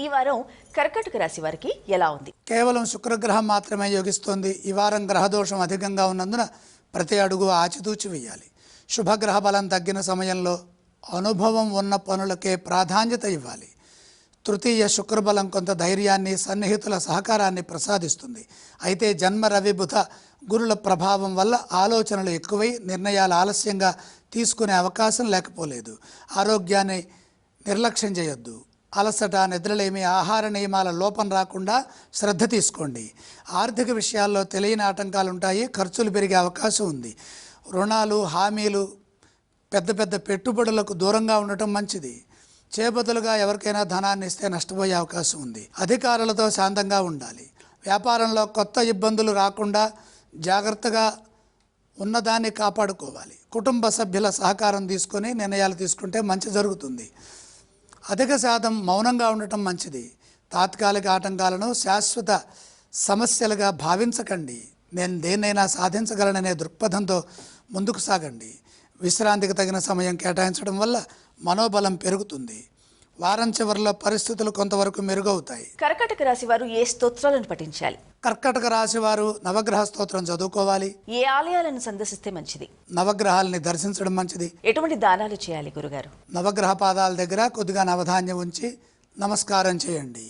ఈ వారం కర్కాటక రాశి వారికి ఎలా ఉంది? కేవలం శుక్రగ్రహం మాత్రమే యోగిస్తోంది. ఈ వారం గ్రహదోషం అధికంగా ఉన్నందున ప్రతి అడుగు ఆచితూచి వేయాలి. శుభగ్రహ బలం తగ్గిన సమయంలో అనుభవం ఉన్న పనులకే ప్రాధాన్యత ఇవ్వాలి. తృతీయ శుక్రబలం కొంత ధైర్యాన్ని, సన్నిహితుల సహకారాన్ని ప్రసాదిస్తుంది. అయితే జన్మ రవి బుధ గురుల ప్రభావం వల్ల ఆలోచనలు ఎక్కువై నిర్ణయాలు ఆలస్యంగా తీసుకునే అవకాశం లేకపోలేదు. ఆరోగ్యాన్ని నిర్లక్ష్యం చేయొద్దు. అలసట, నిద్రలేమి, ఆహార నియమాల లోపం రాకుండా శ్రద్ధ తీసుకోండి. ఆర్థిక విషయాల్లో తెలియని ఆటంకాలు ఉంటాయి. ఖర్చులు పెరిగే అవకాశం ఉంది. రుణాలు, హామీలు, పెద్ద పెద్ద పెట్టుబడులకు దూరంగా ఉండటం మంచిది. చేబదులుగా ఎవరికైనా ధనాన్ని ఇస్తే నష్టపోయే అవకాశం ఉంది. అధికారులతో శాంతంగా ఉండాలి. వ్యాపారంలో కొత్త ఇబ్బందులు రాకుండా జాగ్రత్తగా ఉన్నదాన్ని కాపాడుకోవాలి. కుటుంబ సభ్యుల సహకారం తీసుకొని నిర్ణయాలు తీసుకుంటే మంచి జరుగుతుంది. అధిక శాతం మౌనంగా ఉండటం మంచిది. తాత్కాలిక ఆటంకాలను శాశ్వత సమస్యలుగా భావించకండి. నేను దేన్నైనా సాధించగలననే దృక్పథంతో ముందుకు సాగండి. విశ్రాంతికి తగిన సమయం కేటాయించడం వల్ల మనోబలం పెరుగుతుంది. వారం చివరిలో పరిస్థితులు కొంతవరకు మెరుగవుతాయి. కర్కాటక రాశి వారు ఏ స్తోత్రాలను పఠించాలి? కర్కాటక రాశి వారు నవగ్రహ స్తోత్రం చదువుకోవాలి. ఏ ఆలయాలను సందర్శిస్తే మంచిది? నవగ్రహాలని దర్శించడం మంచిది. ఎటువంటి దానాలు చేయాలి గురుగారు? నవగ్రహ పాదాల దగ్గర కొద్దిగా నవధాన్యం ఉంచి నమస్కారం చేయండి.